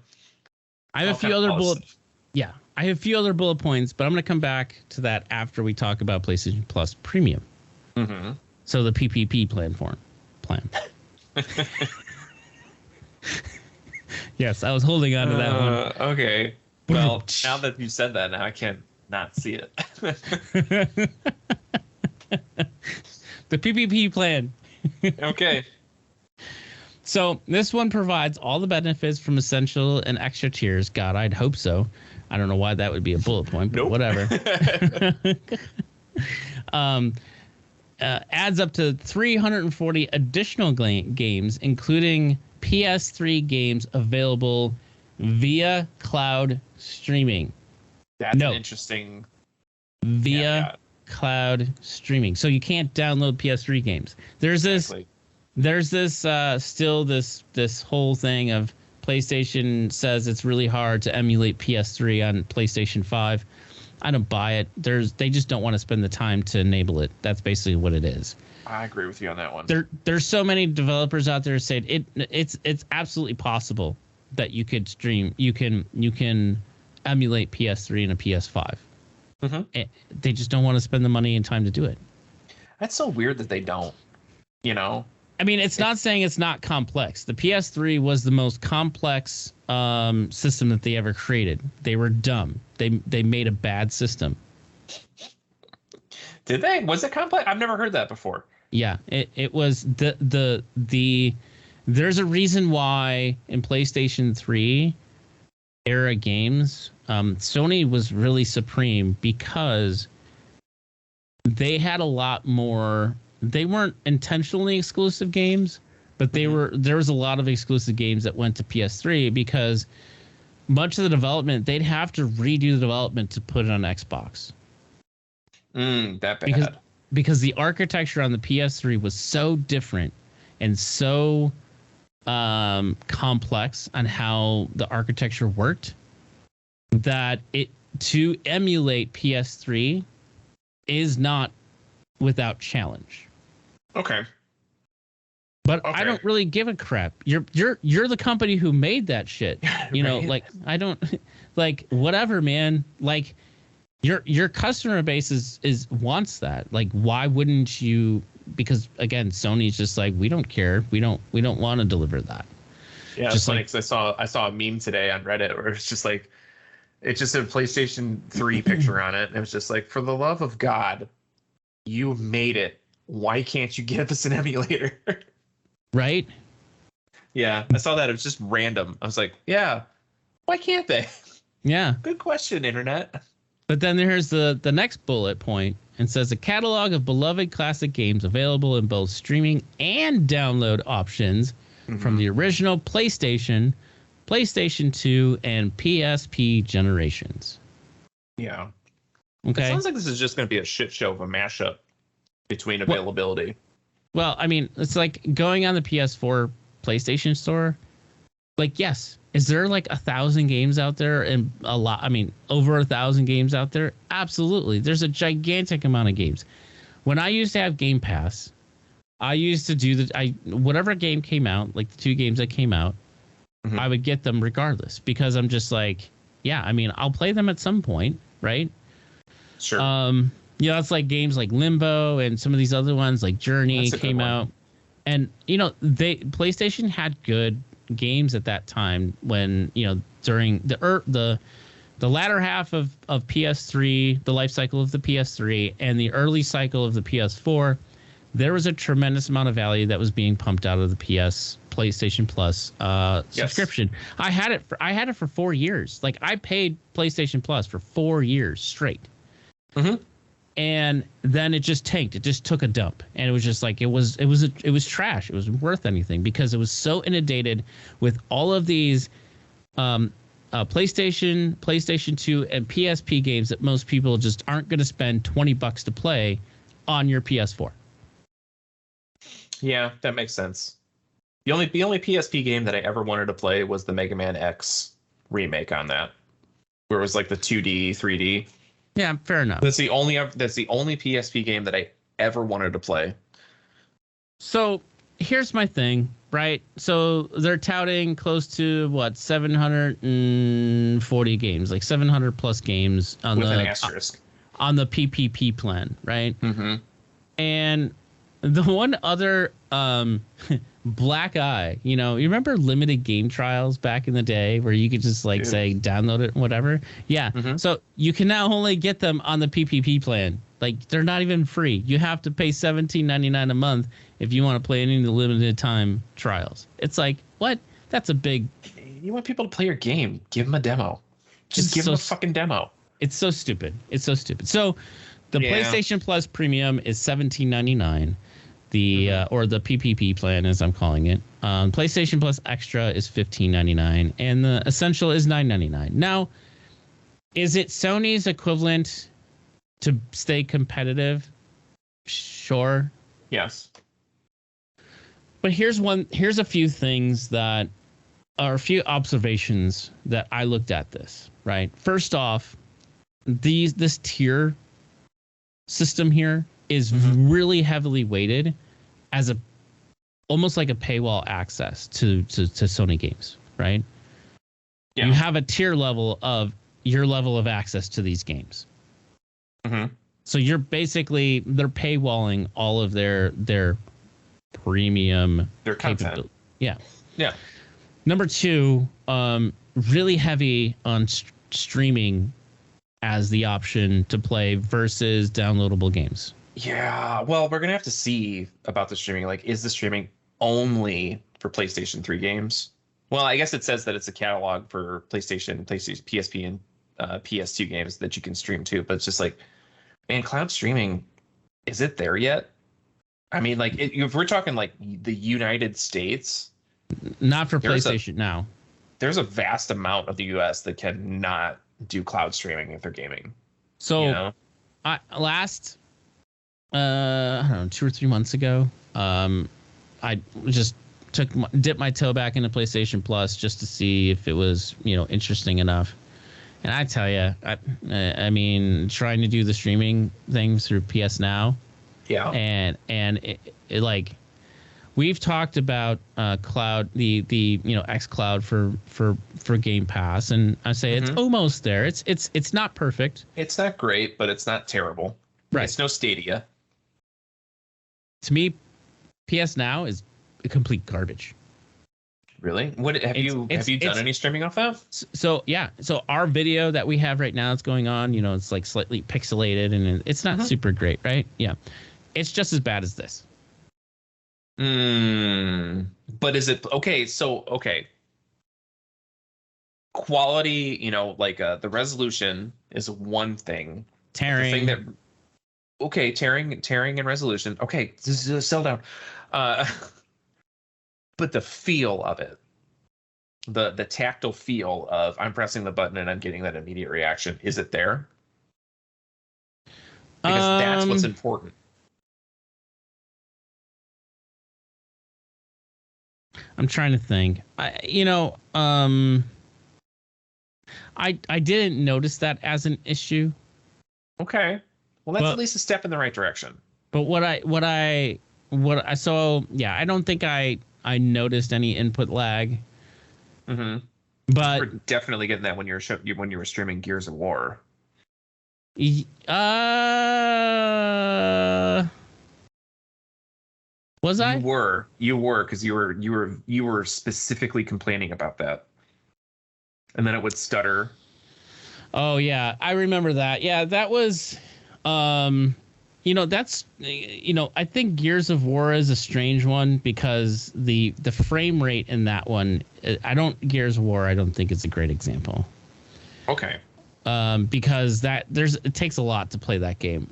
have a few other I have a few other bullet points, but I'm going to come back to that after we talk about PlayStation Plus Premium. So the PPP plan. Yes, I was holding on to that one. Okay. Well, now that you said that, now I can't not see it. The PPP plan. Okay. So this one provides all the benefits from essential and extra tiers. God, I'd hope so. I don't know why that would be a bullet point, but Nope. whatever. Adds up to 340 additional games, including PS3 games available via cloud streaming. That's an interesting. Via cloud streaming. So you can't download PS3 games. There's this still this whole thing of PlayStation says it's really hard to emulate PS3 on PlayStation 5. I don't buy it. They just don't want to spend the time to enable it. That's basically what it is. I agree with you on that one. There's so many developers out there saying it's absolutely possible that you could stream. You can emulate PS3 and a PS5. Mm-hmm. They just don't want to spend the money and time to do it. That's so weird that they don't. You know. I mean, it's not saying it's not complex. The PS3 was the most complex system that they ever created. They were dumb. They made a bad system. Did they? Was it complex? I've never heard that before. Yeah, it was the there's a reason why in PlayStation 3 era games, Sony was really supreme because they had a lot more. They weren't intentionally exclusive games, but there was a lot of exclusive games that went to PS3 because much of the development, they'd have to redo the development to put it on Xbox. That bad. Because the architecture on the PS3 was so different and so complex on how the architecture worked that to emulate PS3 is not without challenge. Okay. But I don't really give a crap. You're the company who made that shit. You know, like I don't like whatever, man. Like your customer base is wants that. Like why wouldn't you? Because again, Sony's just like we don't care. We don't want to deliver that. Yeah, it's funny because I saw a meme today on Reddit where it's just like it just had a PlayStation 3 picture on it. And it was just like, for the love of God, you made it. Why can't you give us an emulator? Right? Yeah, I saw that. It was just random. I was like, yeah, why can't they? Yeah. Good question, Internet. But then there's the next bullet point and says a catalog of beloved classic games available in both streaming and download options from the original PlayStation, PlayStation 2, and PSP generations. Yeah. Okay. It sounds like this is just going to be a shit show of a mashup between availability. Well, I mean, it's like going on the PS4 PlayStation Store. Like, yes, is there like 1,000 games out there and a lot? I mean, over 1,000 games out there? Absolutely. There's a gigantic amount of games. When I used to have Game Pass, I used to do whatever game came out, like the 2 games that came out, I would get them regardless because I'm just like, yeah, I mean, I'll play them at some point, right? Sure. You know, it's like games like Limbo and some of these other ones like Journey came out. And, you know, PlayStation had good games at that time when, you know, during the latter half of PS3, the life cycle of the PS3 and the early cycle of the PS4, there was a tremendous amount of value that was being pumped out of the PlayStation Plus subscription. I had it for 4 years. Like I paid PlayStation Plus for 4 years straight. And then it just tanked. It just took a dump, and it was just like it was trash. It wasn't worth anything because it was so inundated with all of these PlayStation 2, and PSP games that most people just aren't going to spend $20 to play on your PS4. Yeah, that makes sense. The only PSP game that I ever wanted to play was the Mega Man X remake on that, where it was like the 2D, 3D. Yeah, fair enough. That's the only PSP game that I ever wanted to play. So here's my thing, right? So they're touting close to 740 games, like 700 plus games on with an asterisk on the PPP plan, right? And the one other black eye, you know, you remember limited game trials back in the day where you could just like say download it and whatever? Yeah. So you can now only get them on the PPP plan. Like, they're not even free. You have to pay $17.99 a month if you want to play any of the limited time trials. It's like, what? That's a big... You want people to play your game, give them a demo. Just give them a fucking demo. It's so stupid. It's so stupid. So the PlayStation Plus Premium is $17.99. The or the PPP plan, as I'm calling it. PlayStation Plus Extra is $15.99, and the Essential is $9.99. Now, is it Sony's equivalent to stay competitive? Sure. Yes. But here's a few things that are a few observations that I looked at this, right? First off, this tier system here is really heavily weighted as almost like a paywall access to Sony games, right? Yeah. You have a tier level of your level of access to these games. So they're paywalling all of their premium, their content. Yeah. Yeah. Number two, really heavy on streaming as the option to play versus downloadable games. Yeah, well, we're gonna have to see about the streaming. Like, is the streaming only for PlayStation 3 games? Well, I guess it says that it's a catalog for PlayStation, PSP, and PS2 games that you can stream too. But it's just like, man, cloud streaming, is it there yet? I mean, like, if we're talking like the United States, not for PlayStation now. There's a vast amount of the US that cannot do cloud streaming if they're gaming. So, I don't know, 2 or 3 months ago, I just dipped my toe back into PlayStation Plus just to see if it was, interesting enough. And I tell you, I mean, trying to do the streaming thing through PS Now. Yeah. And it like, we've talked about cloud, the xCloud for Game Pass, and I say it's almost there. It's not perfect. It's not great, but it's not terrible. Right. It's no Stadia. To me, PS Now is a complete garbage. Really? What have you done any streaming off that? So yeah. So our video that we have right now is going on. It's like slightly pixelated and it's not super great, right? Yeah. It's just as bad as this. But is it okay? So okay. Quality, the resolution is one thing. Tearing. The thing that tearing and resolution. Okay, this is sell down. But the feel of it, the tactile feel of I'm pressing the button and I'm getting that immediate reaction, is it there? Because that's what's important. I'm trying to think. I didn't notice that as an issue. Okay. Well, that's at least a step in the right direction. But what I saw, yeah, I don't think I noticed any input lag. But you were definitely getting that when you were streaming Gears of War. Was I? You were because you were specifically complaining about that, and then it would stutter. Oh yeah, I remember that. Yeah, that was, that's, I think Gears of War is a strange one because the frame rate in that one, Gears of War, I don't think it's a great example. Okay. Because it takes a lot to play that game,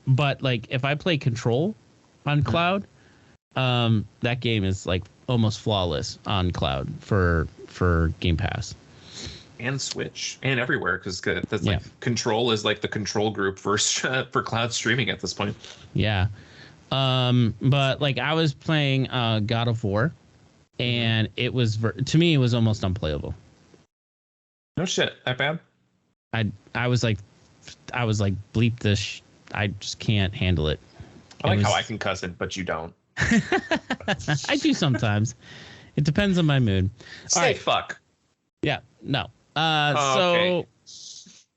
but like if I play Control on cloud, that game is like almost flawless on cloud for Game Pass. And Switch and everywhere because that's like Control is like the control group for cloud streaming at this point. Yeah, but like I was playing God of War, and it was to me it was almost unplayable. No shit, that bad? I was like bleep this. I just can't handle it. I like how I can cuss it, but you don't. I do sometimes. It depends on my mood. Say fuck. Yeah. No. Okay.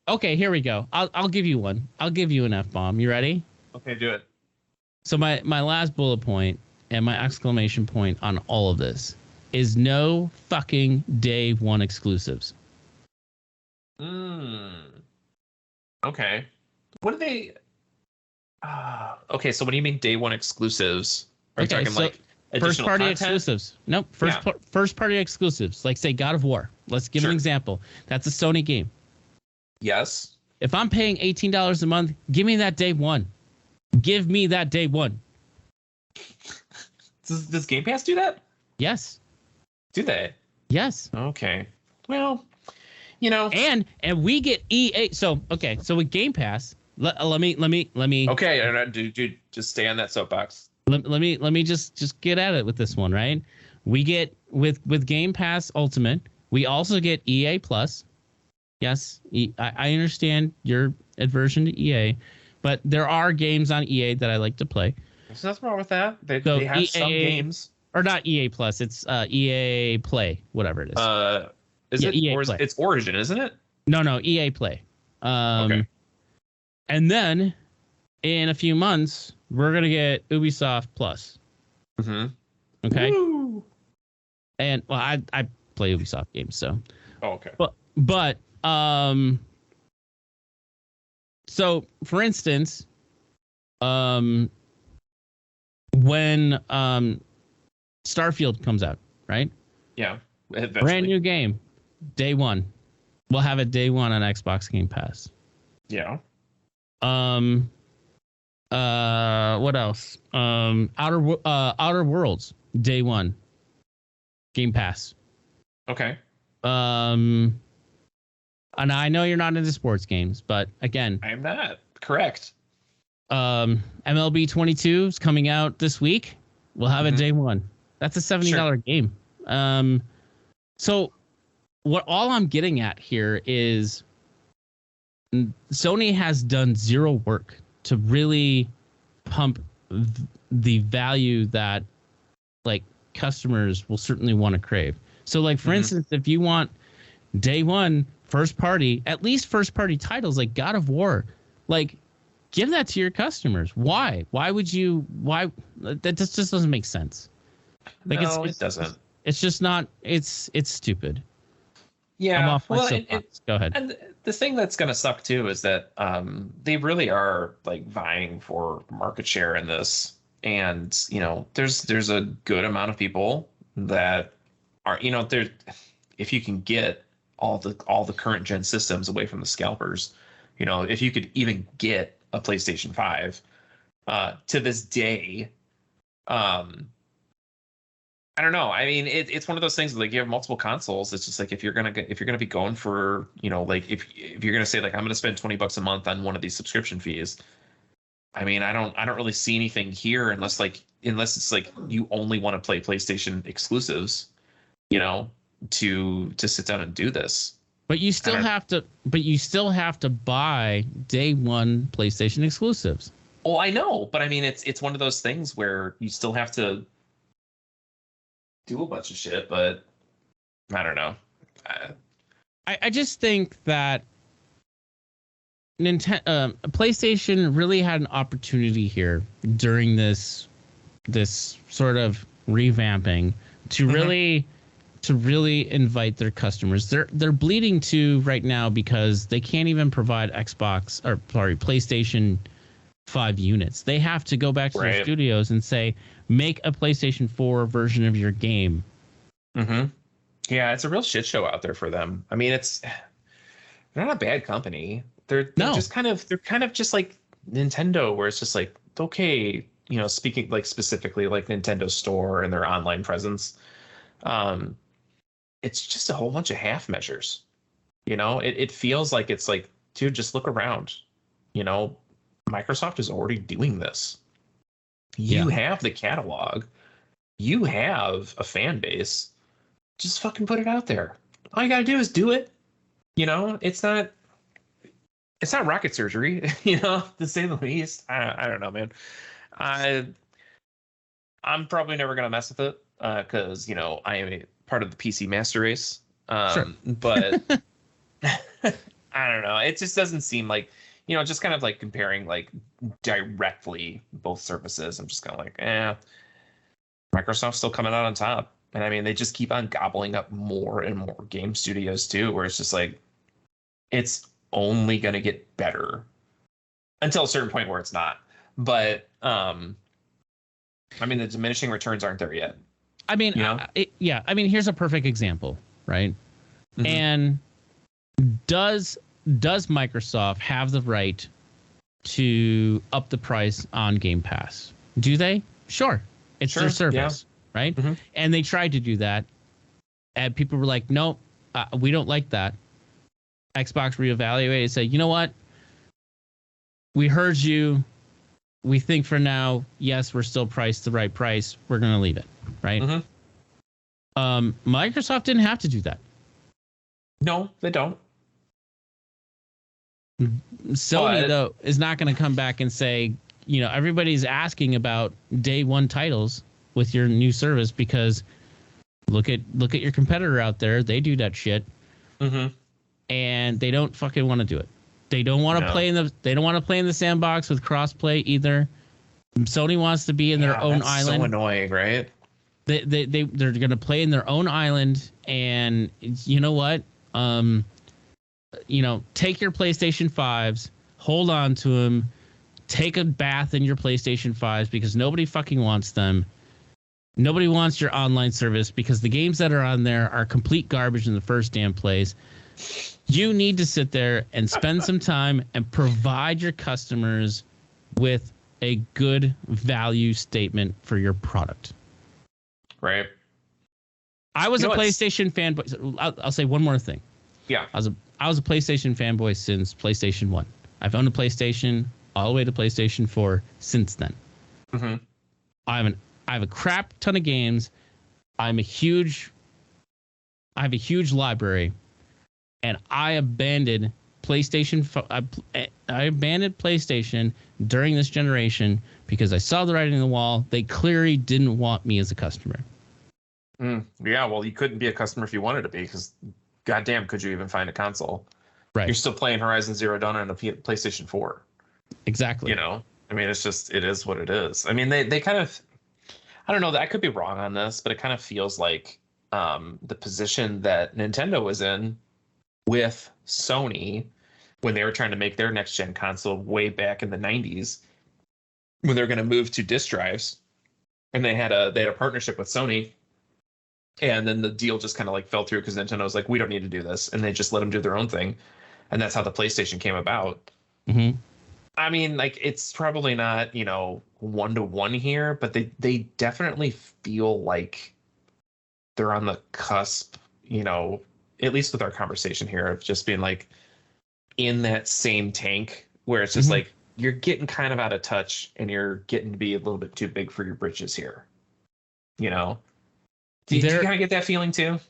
Okay, here we go. I'll give you one. I'll give you an F-bomb. You ready? Okay, do it. So my last bullet point and my exclamation point on all of this is no fucking day one exclusives. Okay. What do they... Okay, so what do you mean day one exclusives? Are you Okay, talking so like first additional party content? exclusives. Nope. Yeah. First party exclusives. Like say God of War. Let's give an Sure. example. That's a Sony game. Yes. If I'm paying $18 a month, give me that day one. Give me that day one. Does Game Pass do that? Yes. Do they? Yes. Okay. Well, you know. And we get EA. So okay. So with Game Pass, let me Okay, and dude, just stay on that soapbox. let me just get at it with this one, right? We get with Game Pass Ultimate, we also get EA Plus. Yes, I understand your aversion to EA, but there are games on EA that I like to play. There's nothing wrong with that. So They have some games. Or not EA Plus, it's EA Play, whatever it is. Is Yeah, it EA or Play. it's Origin, isn't it? No, EA Play. Okay. And then in a few months, we're gonna get Ubisoft Plus. Mm-hmm. Okay. Woo! And well, I play Ubisoft games, so. Oh, okay. But so for instance, when Starfield comes out, right? Yeah. Eventually. Brand new game, day one. We'll have it day one on Xbox Game Pass. Yeah. What else? Outer Worlds, day one. Game Pass. Okay. And I know you're not into sports games, but again, I am not correct. MLB 22 is coming out this week. We'll have it day one. That's a $70 game. So what all I'm getting at here is Sony has done zero work to really pump the value that like customers will certainly want to crave. So like for instance, if you want day one first party, at least first party titles like God of War, like give that to your customers. Why would you? Why that just doesn't make sense. Like no, it doesn't. It's just not. It's stupid. Yeah. I'm off my soapbox. Go ahead. And the thing that's going to suck too is that they really are like vying for market share in this, and there's a good amount of people that are there. If you can get all the current gen systems away from the scalpers, if you could even get a PlayStation 5 to this day, I don't know. I mean, it's one of those things like you have multiple consoles. It's just like if you're gonna be going for like if you're gonna say like I'm gonna spend $20 a month on one of these subscription fees. I mean, I don't really see anything here unless it's like you only want to play PlayStation exclusives, to sit down and do this. But you still have to. But you still have to buy day one PlayStation exclusives. Oh, I know, but I mean, it's one of those things where you still have to do a bunch of shit, but I don't know. I just think that PlayStation really had an opportunity here during this sort of revamping to really invite their customers. They're bleeding too right now because they can't even provide PlayStation 5 units. They have to go back to their studios and say, make a PlayStation 4 version of your game. Yeah, it's a real shit show out there for them. I mean, they're not a bad company. They're kind of just like Nintendo, where it's just like, okay, speaking like specifically like Nintendo Store and their online presence, it's just a whole bunch of half measures. It feels like it's like, dude, just look around. Microsoft is already doing this. You have the catalog. You have a fan base. Just fucking put it out there. All you gotta do is do it. It's not rocket surgery, to say the least. I don't know, man. I'm probably never gonna mess with it because I am a part of the PC master race. Sure. But I don't know. It just doesn't seem like just kind of like comparing like directly both services. I'm just kind of like, Microsoft's still coming out on top. And I mean, they just keep on gobbling up more and more game studios too, where it's just like, it's only going to get better until a certain point where it's not. But I mean, the diminishing returns aren't there yet. I mean, You know? yeah. I mean, here's a perfect example, right? Mhm. And does Microsoft have the right to up the price on Game Pass? Do they? Sure. It's their service, right? Mhm. And they tried to do that. And people were like, nope, we don't like that. Xbox reevaluated, said, you know what? We heard you. We think for now, yes, we're still priced the right price. We're going to leave it, right? Mhm. Microsoft didn't have to do that. No, they don't. Sony, though, is not going to come back and say, you know, everybody's asking about day one titles with your new service because look at your competitor out there. They do that shit. Mm-hmm. And they don't fucking want to do it. They don't want to play in the sandbox with crossplay either. Sony wants to be in their own island. So annoying, right? They're going to play in their own island, and you know what? You know, take your PlayStation 5s, hold on to them, take a bath in your PlayStation 5s because nobody fucking wants them. Nobody wants your online service because the games that are on there are complete garbage in the first damn place. You need to sit there and spend some time and provide your customers with a good value statement for your product. Right. I was a PlayStation fanboy. I'll say one more thing. Yeah. I was a PlayStation fanboy since PlayStation 1. I've owned a PlayStation all the way to PlayStation 4 since then. Mm-hmm. I have a crap ton of games. I have a huge library. And I abandoned PlayStation. I abandoned PlayStation during this generation because I saw the writing on the wall. They clearly didn't want me as a customer. Yeah, well, you couldn't be a customer if you wanted to be because, goddamn, could you even find a console? Right. You're still playing Horizon Zero Dawn on a PlayStation 4. Exactly. You know, I mean, it is what it is. I mean, they kind of, I don't know, I could be wrong on this, but it kind of feels like the position that Nintendo was in with Sony when they were trying to make their next gen console way back in the 90s when they're going to move to disk drives, and they had a partnership with Sony, and then the deal just kind of like fell through because Nintendo was like, we don't need to do this, and they just let them do their own thing, and that's how the PlayStation came about. Mm-hmm. I mean, like, it's probably not, you know, 1-to-1 here, but they definitely feel like they're on the cusp, you know, at least with our conversation here, of just being like in that same tank where it's just like you're getting kind of out of touch and you're getting to be a little bit too big for your britches here. You know, do you kind of get that feeling too?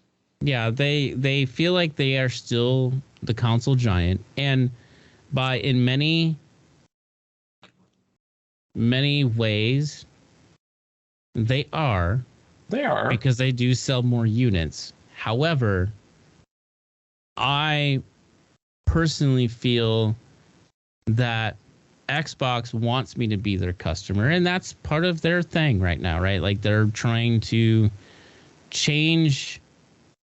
Yeah, they feel like they are still the console giant, and in many ways they are because they do sell more units. However, I personally feel that Xbox wants me to be their customer, and that's part of their thing right now, right? Like, they're trying to change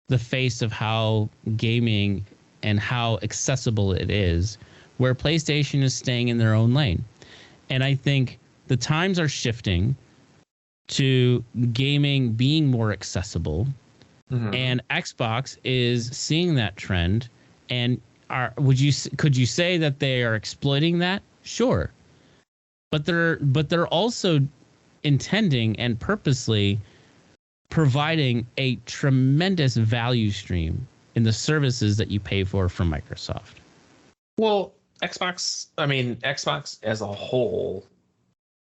the face of how gaming and how accessible it is, where PlayStation is staying in their own lane. And I think the times are shifting to gaming being more accessible. And Xbox is seeing that trend, and could you say that they are exploiting that? Sure, but they're also intending and purposely providing a tremendous value stream in the services that you pay for from Microsoft. Well, Xbox as a whole,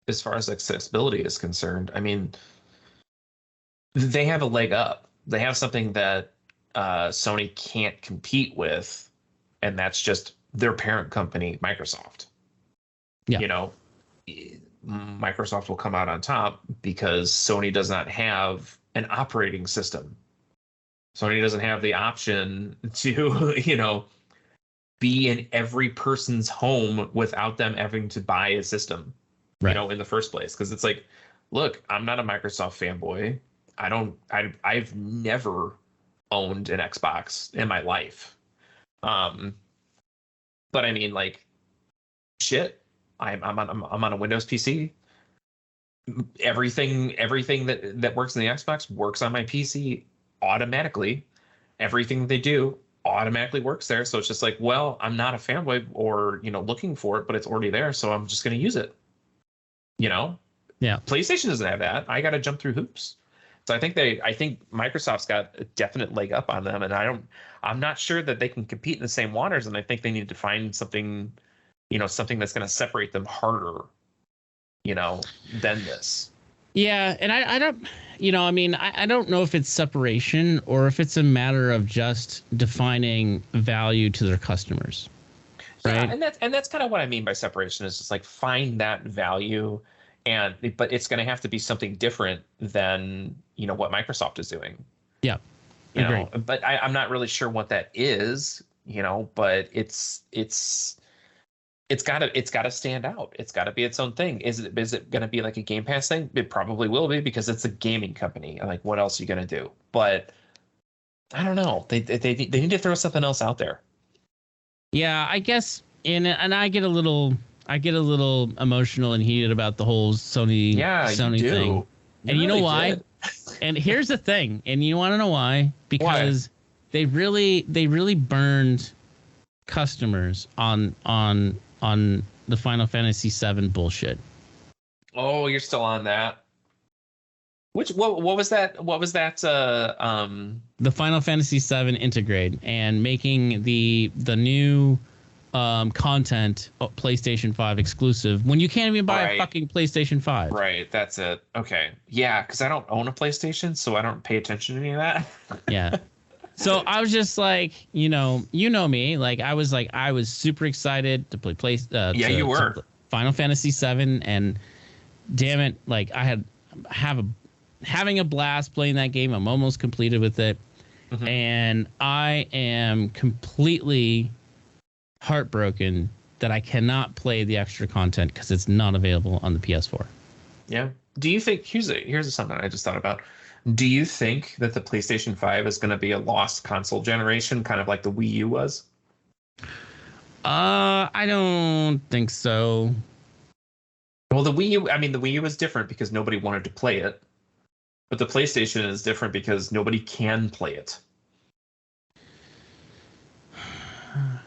as far as accessibility is concerned, I mean, they have a leg up. They have something that Sony can't compete with, and that's just their parent company, Microsoft. Yeah. You know, Microsoft will come out on top because Sony does not have an operating system. Sony doesn't have the option to, you know, be in every person's home without them having to buy a system, you know, in the first place. Because it's like, look, I'm not a Microsoft fanboy. I've never owned an Xbox in my life. But I mean, like, shit, I'm on a Windows PC. Everything that works in the Xbox works on my PC automatically. Everything they do automatically works there. So it's just like, well, I'm not a fanboy or looking for it, but it's already there, so I'm just going to use it. Yeah. PlayStation doesn't have that. I got to jump through hoops. So I think Microsoft's got a definite leg up on them, and I'm not sure that they can compete in the same waters. And I think they need to find something, something that's going to separate them harder, than this. Yeah, and I don't, I don't know if it's separation or if it's a matter of just defining value to their customers. Right? Yeah, and that's kind of what I mean by separation, is just like find that value, but it's going to have to be something different than what Microsoft is doing. Yeah, but I'm not really sure what that is. But it's got to stand out. It's got to be its own thing. Is it going to be like a Game Pass thing? It probably will be, because it's a gaming company. Like, what else are you going to do? But I don't know. They need to throw something else out there. Yeah, I guess. And I get a little emotional and heated about the whole Sony thing. And you know why? And here's the thing. And you want to know why? Because they really burned customers on the Final Fantasy VII bullshit. Oh, you're still on that. What was that? What was that? The Final Fantasy VII Integrate, and making the new content PlayStation 5 exclusive when you can't even buy a fucking PlayStation 5. Right, that's it. Okay. Yeah, because I don't own a PlayStation, so I don't pay attention to any of that. Yeah. So I was just like, you know me, like I was super excited to play you were Final Fantasy VII, and damn it, like having a blast playing that game. I'm almost completed with it. Mm-hmm. And I am completely heartbroken that I cannot play the extra content because it's not available on the PS4. Yeah. Do you think here's something I just thought about. Do you think that the PlayStation 5 is going to be a lost console generation, kind of like the Wii U was? I don't think so. Well, the Wii U was different because nobody wanted to play it. But the PlayStation is different because nobody can play it.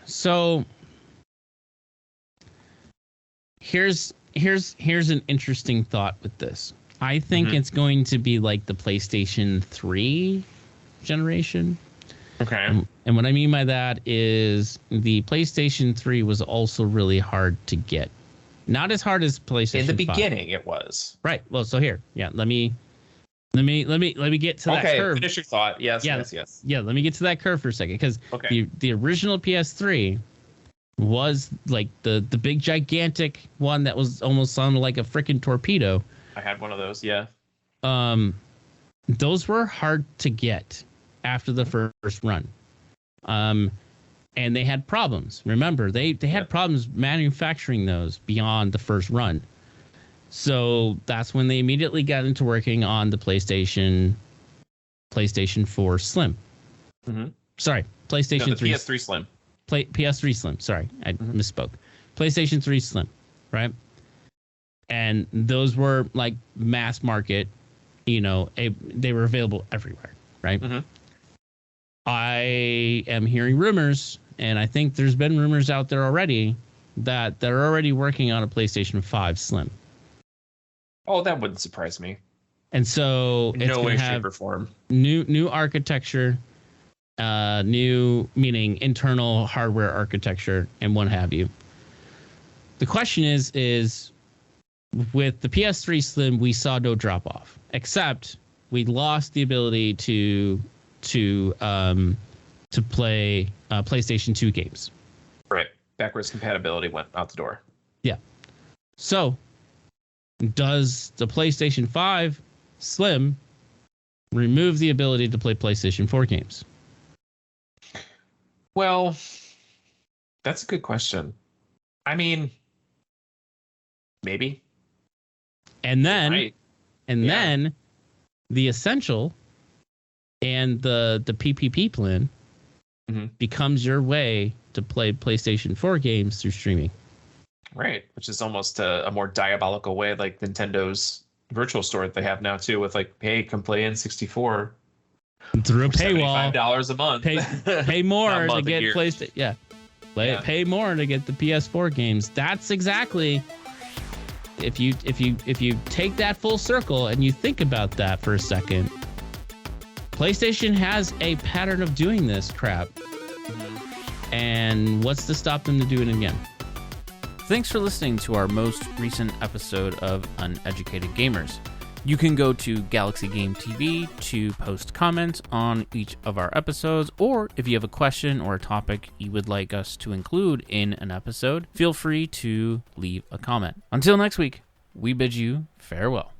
So here's an interesting thought with this. I think it's going to be like the PlayStation 3 generation. Okay. And what I mean by that is the PlayStation 3 was also really hard to get. Not as hard as PlayStation 5. In the beginning it was. Right. Well, so here. Yeah, let me get to that curve. Okay, finish your thought. Yes. Yeah, let me get to that curve for a second, because the original PS3 was like the big gigantic one that was almost sounded like a freaking torpedo. I had one of those, yeah. Those were hard to get after the first run. And they had problems. Remember, they had problems manufacturing those beyond the first run. So that's when they immediately got into working on the PlayStation 4 Slim. Mm-hmm. Sorry, PlayStation 3. PS3 Slim. PS3 Slim. Sorry, I misspoke. PlayStation 3 Slim, right? And those were like mass market. They were available everywhere, right? Mm-hmm. I am hearing rumors, and I think there's been rumors out there already that they're already working on a PlayStation 5 Slim. Oh, that wouldn't surprise me. And so it's no way, have shape, or form. New architecture, new meaning internal hardware architecture, and what have you. The question is with the PS3 Slim, we saw no drop off, except we lost the ability to play PlayStation 2 games. Right. Backwards compatibility went out the door. Yeah. So, does the PlayStation 5 Slim remove the ability to play PlayStation 4 games? Well, that's a good question. I mean, maybe. And then the Essential and the PPP plan becomes your way to play PlayStation 4 games through streaming. Right, which is almost a more diabolical way, like Nintendo's virtual store that they have now too, with like, hey, come play N64 through a for paywall. $75 a month. Pay more to get PlayStation. Yeah. Pay more to get the PS4 games. That's exactly. If you take that full circle and you think about that for a second, PlayStation has a pattern of doing this crap. And what's to stop them to do it again? Thanks for listening to our most recent episode of Uneducated Gamers. You can go to Galaxy Game TV to post comments on each of our episodes, or if you have a question or a topic you would like us to include in an episode, feel free to leave a comment. Until next week, we bid you farewell.